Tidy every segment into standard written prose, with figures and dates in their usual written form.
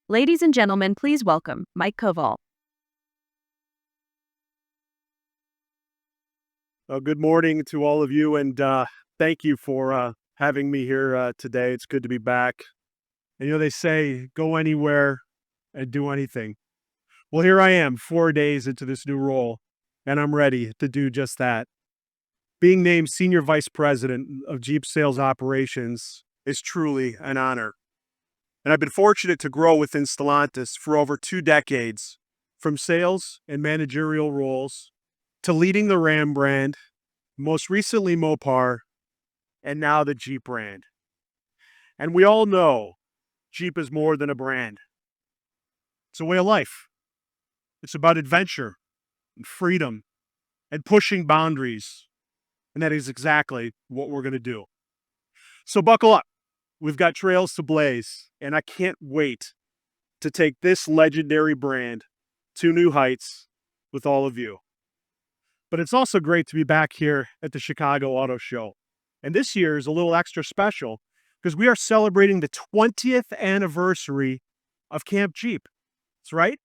Ladies and gentlemen, please welcome Mike Koval. Good morning to all of you, and thank you for having me here today. It's good to be back. And they say go anywhere and do anything. Well, here I am, 4 days into this new role, and I'm ready to do just that. Being named Senior Vice President of Jeep Sales Operations is truly an honor. And I've been fortunate to grow within Stellantis for over 2 decades, from sales and managerial roles to leading the Ram brand, most recently Mopar, and now the Jeep brand. And we all know Jeep is more than a brand. It's a way of life. It's about adventure and freedom and pushing boundaries. And that is exactly what we're going to do. So buckle up. We've got trails to blaze, and I can't wait to take this legendary brand to new heights with all of you. But it's also great to be back here at the Chicago Auto Show. And this year is a little extra special because we are celebrating the 20th anniversary of Camp Jeep. That's right.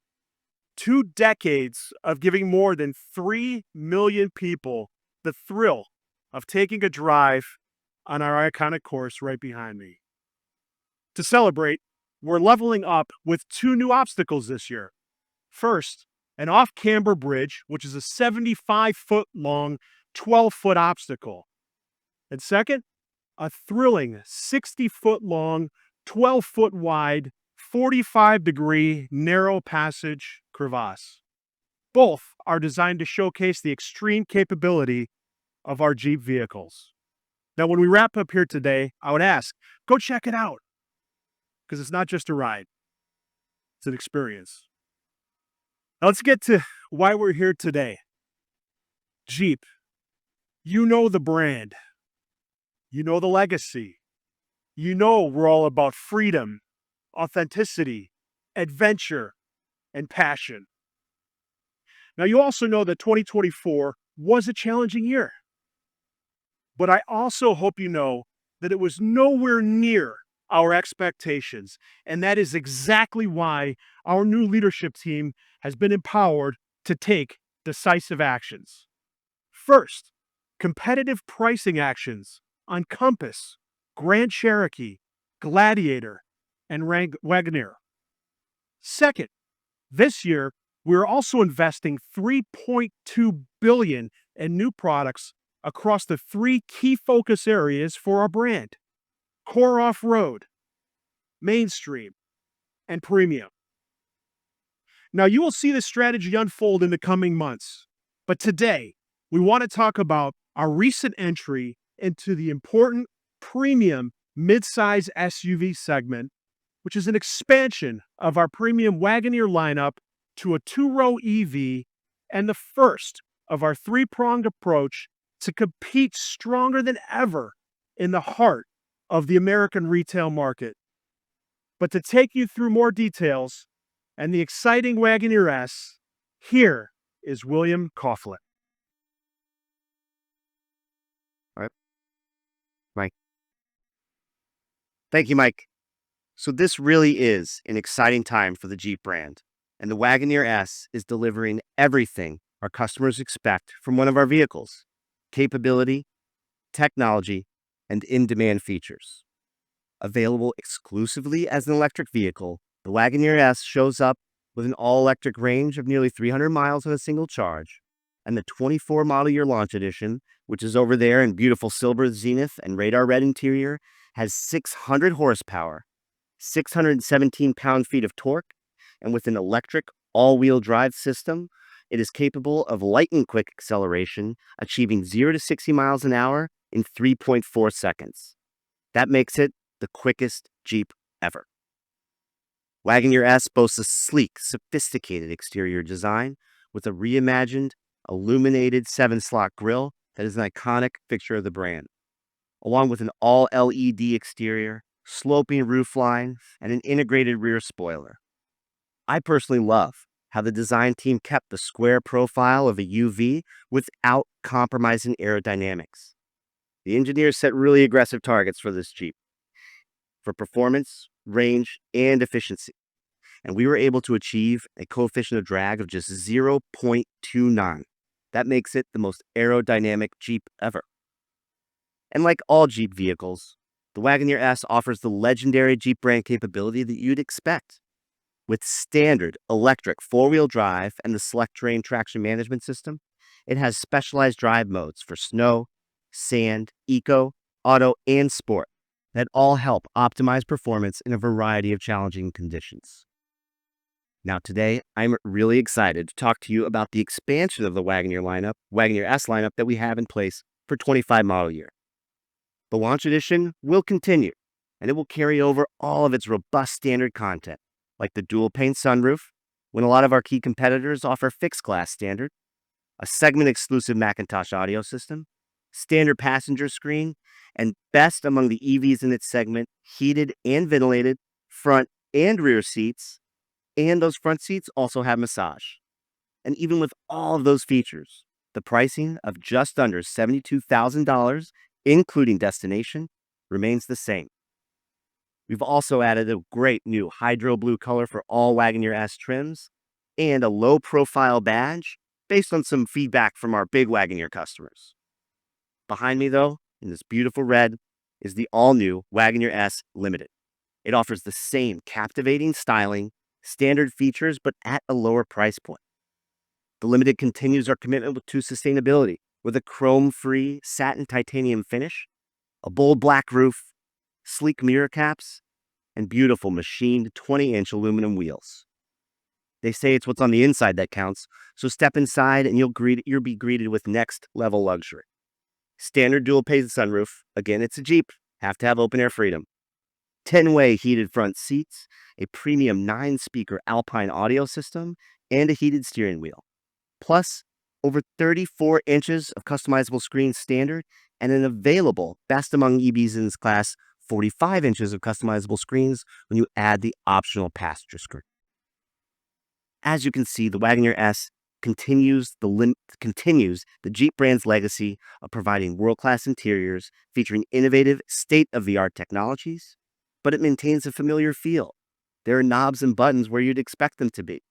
2 decades of giving more than 3 million people the thrill of taking a drive on our iconic course right behind me. To celebrate, we're leveling up with 2 new obstacles this year. First, an off-camber bridge, which is a 75-foot long, 12-foot obstacle. And second, a thrilling 60-foot long, 12-foot wide, 45-degree narrow passage crevasse. Both are designed to showcase the extreme capability of our Jeep vehicles. Now, when we wrap up here today, I would ask, go check it out, because it's not just a ride, it's an experience. Now let's get to why we're here today. Jeep, you know the brand, you know the legacy, you know we're all about freedom, authenticity, adventure, and passion. Now you also know that 2024 was a challenging year, but I also hope you know that it was nowhere near our expectations, and that is exactly why our new leadership team has been empowered to take decisive actions. First, competitive pricing actions on Compass, Grand Cherokee, Gladiator, and Wagoneer. Second, this year, we're also investing $3.2 billion in new products across the 3 key focus areas for our brand: core off-road, mainstream, and premium. Now, you will see this strategy unfold in the coming months, but today, we want to talk about our recent entry into the important premium midsize SUV segment, which is an expansion of our premium Wagoneer lineup to a 2-row EV and the first of our 3-pronged approach to compete stronger than ever in the heart of the American retail market. But to take you through more details and the exciting Wagoneer S, here is William Coughlin. All right, Mike. Thank you, Mike. So this really is an exciting time for the Jeep brand, and the Wagoneer S is delivering everything our customers expect from one of our vehicles: capability, technology, and in-demand features. Available exclusively as an electric vehicle, the Wagoneer S shows up with an all-electric range of nearly 300 miles on a single charge, and the 24 model year launch edition, which is over there in beautiful silver zenith and radar red interior, has 600 horsepower, 617 pound-feet of torque, and with an electric all-wheel drive system, it is capable of lightning-quick acceleration, achieving 0 to 60 miles an hour in 3.4 seconds. That makes it the quickest Jeep ever. Wagoneer S boasts a sleek, sophisticated exterior design with a reimagined, illuminated 7-slot grille that is an iconic fixture of the brand, along with an all-LED exterior, sloping roofline, and an integrated rear spoiler. I personally love how the design team kept the square profile of a UV without compromising aerodynamics. The engineers set really aggressive targets for this Jeep, for performance, range, and efficiency. and we were able to achieve a coefficient of drag of just 0.29. That makes it the most aerodynamic Jeep ever. And like all Jeep vehicles, the Wagoneer S offers the legendary Jeep brand capability that you'd expect. With standard electric four-wheel drive and the Select Terrain traction management system, it has specialized drive modes for snow, sand, eco, auto, and sport that all help optimize performance in a variety of challenging conditions. Now today, I'm really excited to talk to you about the expansion of the Wagoneer S lineup that we have in place for 25 model year. The launch edition will continue, and it will carry over all of its robust standard content, like the dual pane sunroof, when a lot of our key competitors offer fixed glass standard, a segment-exclusive Macintosh audio system, standard passenger screen, and best among the EVs in its segment, heated and ventilated front and rear seats, and those front seats also have massage. And even with all of those features, the pricing of just under $72,000, including destination, remains the same. We've also added a great new hydro blue color for all Wagoneer S trims and a low-profile badge based on some feedback from our big Wagoneer customers. Behind me, though, in this beautiful red, is the all-new Wagoneer S Limited. It offers the same captivating styling, standard features, but at a lower price point. The Limited continues our commitment to sustainability with a chrome-free satin titanium finish, a bold black roof, sleek mirror caps, and beautiful machined 20-inch aluminum wheels. They say it's what's on the inside that counts, so step inside and you'll be greeted with next-level luxury. Standard dual-pane sunroof, again, it's a Jeep, have to have open-air freedom. 10-way heated front seats, a premium 9-speaker Alpine audio system, and a heated steering wheel. Plus, over 34 inches of customizable screen standard and an available best among EVs in this class 45 inches of customizable screens when you add the optional passenger screen. As you can see, the Wagoneer S continues the Jeep brand's legacy of providing world-class interiors featuring innovative, state-of-the-art technologies, but it maintains a familiar feel. There are knobs and buttons where you'd expect them to be.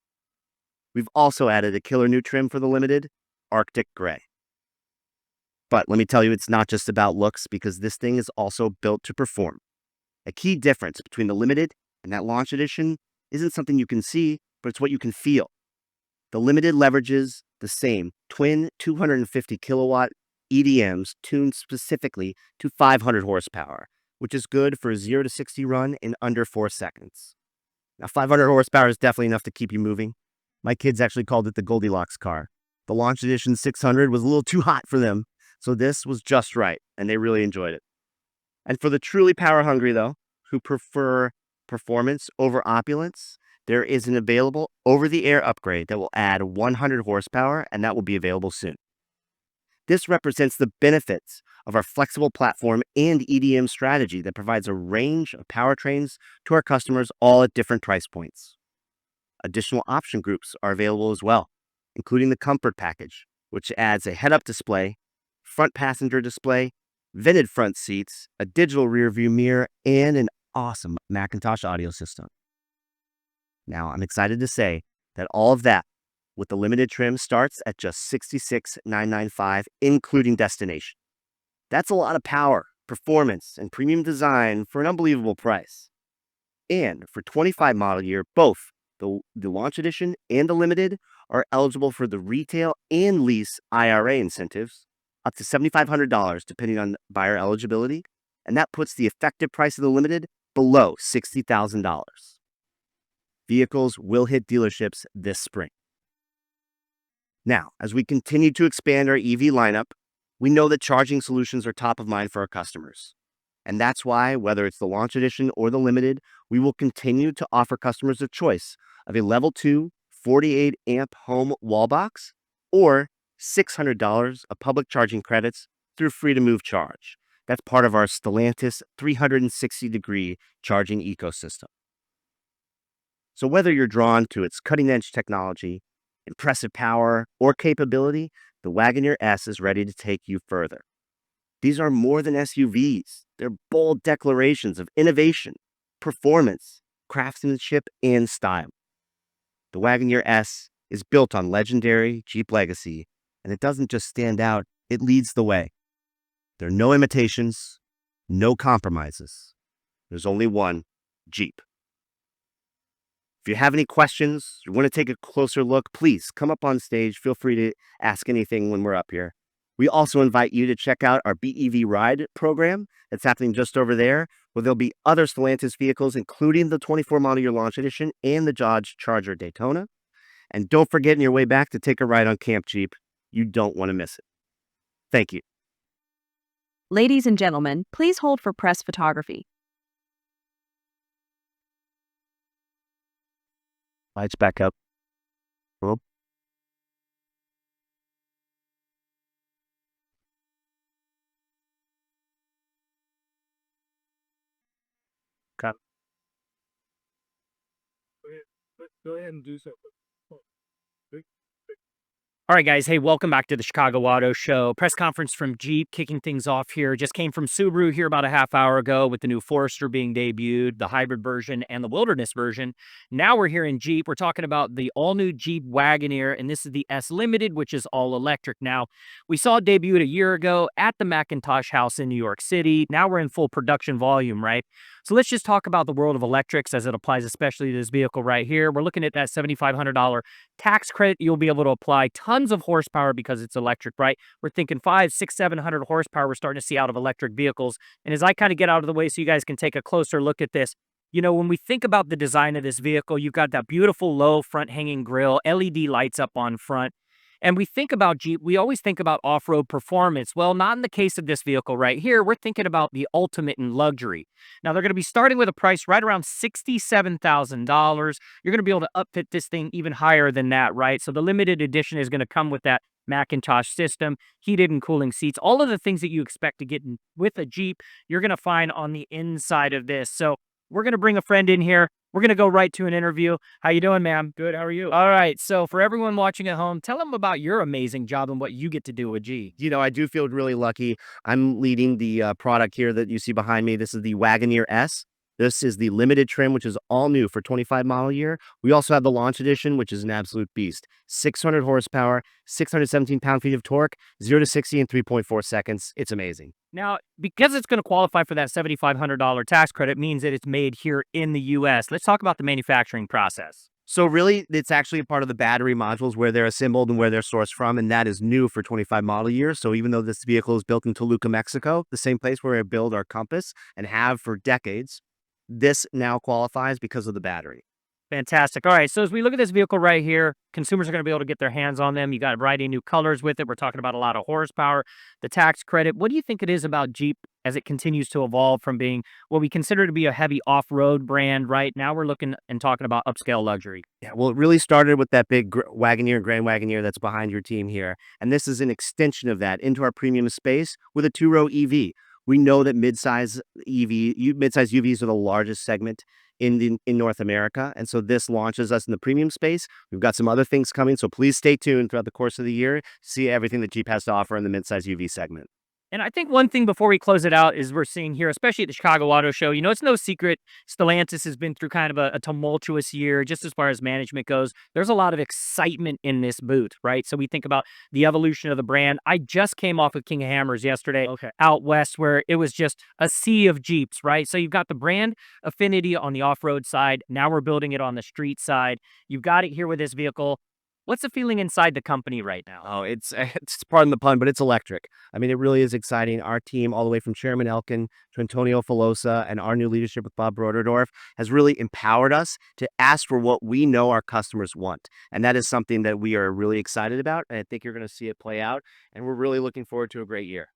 We've also added a killer new trim for the Limited, Arctic Gray. But let me tell you, it's not just about looks because this thing is also built to perform. A key difference between the Limited and that launch edition isn't something you can see, but it's what you can feel. The Limited leverages the same twin 250 kilowatt EDMs tuned specifically to 500 horsepower, which is good for a 0 to 60 run in under 4 seconds. Now, 500 horsepower is definitely enough to keep you moving. My kids actually called it the Goldilocks car. The launch edition 600 was a little too hot for them, so this was just right, and they really enjoyed it. And for the truly power-hungry, though, who prefer performance over opulence, there is an available over-the-air upgrade that will add 100 horsepower, and that will be available soon. This represents the benefits of our flexible platform and EDM strategy that provides a range of powertrains to our customers, all at different price points. Additional option groups are available as well, including the Comfort Package, which adds a head-up display, front passenger display, vented front seats, a digital rear view mirror, and an awesome Macintosh audio system. Now, I'm excited to say that all of that with the Limited trim starts at just $66,995, including destination. That's a lot of power, performance, and premium design for an unbelievable price. And for 25 model year, both the Launch Edition and the Limited are eligible for the retail and lease IRA incentives, up to $7,500 depending on buyer eligibility, and that puts the effective price of the Limited below $60,000. Vehicles will hit dealerships this spring. Now, as we continue to expand our EV lineup, we know that charging solutions are top of mind for our customers. And that's why, whether it's the Launch Edition or the Limited, we will continue to offer customers a choice of a Level 2 48 amp home wall box or $600 of public charging credits through Free to Move Charge. That's part of our Stellantis 360-degree charging ecosystem. So whether you're drawn to its cutting-edge technology, impressive power, or capability, the Wagoneer S is ready to take you further. These are more than SUVs. They're bold declarations of innovation, performance, craftsmanship, and style. The Wagoneer S is built on legendary Jeep legacy, and it doesn't just stand out, it leads the way. There are no imitations, no compromises. There's only one Jeep. If you have any questions, you want to take a closer look, please come up on stage. Feel free to ask anything when we're up here. We also invite you to check out our BEV Ride program that's happening just over there, where there'll be other Stellantis vehicles, including the 24 model year launch edition and the Dodge Charger Daytona. And don't forget on your way back to take a ride on Camp Jeep. You don't want to miss it. Thank you. Ladies and gentlemen, please hold for press photography. Lights back up. Cool. Okay. Go ahead and do so. All right, guys. Hey, welcome back to the Chicago Auto Show. Press conference from Jeep kicking things off here. Just came from Subaru here about a half hour ago with the new Forester being debuted, the hybrid version and the Wilderness version. Now we're here in Jeep. We're talking about the all-new Jeep Wagoneer, and this is the S Limited, which is all electric. Now, we saw it debuted a year ago at the Macintosh House in New York City. Now we're in full production volume, right? So let's just talk about the world of electrics as it applies especially to this vehicle right here. We're looking at that $7,500 tax credit. You'll be able to apply tons of horsepower because it's electric, right? We're thinking 500, 600, 700 horsepower we're starting to see out of electric vehicles. And as I kind of get out of the way so you guys can take a closer look at this, you know, when we think about the design of this vehicle, you've got that beautiful low front hanging grille, LED lights up on front. And we think about Jeep, we always think about off-road performance. Well, not in the case of this vehicle right here. We're thinking about the ultimate in luxury. Now, they're going to be starting with a price right around $67,000. You're going to be able to upfit this thing even higher than that, right? So the limited edition is going to come with that Macintosh system, heated and cooling seats, all of the things that you expect to get with a Jeep, you're going to find on the inside of this. So we're going to bring a friend in here. We're going to go right to an interview. How you doing, ma'am? Good. How are you? All right. So for everyone watching at home, tell them about your amazing job and what you get to do with G. You know, I do feel really lucky. I'm leading the product here that you see behind me. This is the Wagoneer S. This is the limited trim, which is all new for 25 model year. We also have the launch edition, which is an absolute beast. 600 horsepower, 617 pound-feet of torque, 0 to 60 in 3.4 seconds. It's amazing. Now, because it's going to qualify for that $7,500 tax credit, means that it's made here in the U.S. Let's talk about the manufacturing process. So really, it's actually a part of the battery modules where they're assembled and where they're sourced from, and that is new for 25 model years. So even though this vehicle is built in Toluca, Mexico, the same place where we build our Compass and have for decades, this now qualifies because of the battery. Fantastic. All right. So as we look at this vehicle right here, consumers are going to be able to get their hands on them. You got a variety of new colors with it. We're talking about a lot of horsepower, the tax credit. What do you think it is about Jeep as it continues to evolve from being what we consider to be a heavy off-road brand, right? Now we're looking and talking about upscale luxury. Yeah, well, it really started with that big Wagoneer, Grand Wagoneer that's behind your team here. And this is an extension of that into our premium space with a two-row EV. We know that midsize UVs are the largest segment in North America. And so this launches us in the premium space. We've got some other things coming. So please stay tuned throughout the course of the year to see everything that Jeep has to offer in the midsize UV segment. And I think one thing before we close it out is we're seeing here, especially at the Chicago Auto Show, you know, it's no secret Stellantis has been through kind of a tumultuous year just as far as management goes. There's a lot of excitement in this booth, right? So we think about the evolution of the brand. I just came off of King of Hammers yesterday out west where it was just a sea of Jeeps, right? So you've got the brand affinity on the off-road side. Now we're building it on the street side. You've got it here with this vehicle. What's the feeling inside the company right now? Oh, it's pardon the pun, but it's electric. I mean, it really is exciting. Our team, all the way from Chairman Elkin to Antonio Filosa and our new leadership with Bob Broderdorf, has really empowered us to ask for what we know our customers want. And that is something that we are really excited about. And I think you're going to see it play out. And we're really looking forward to a great year.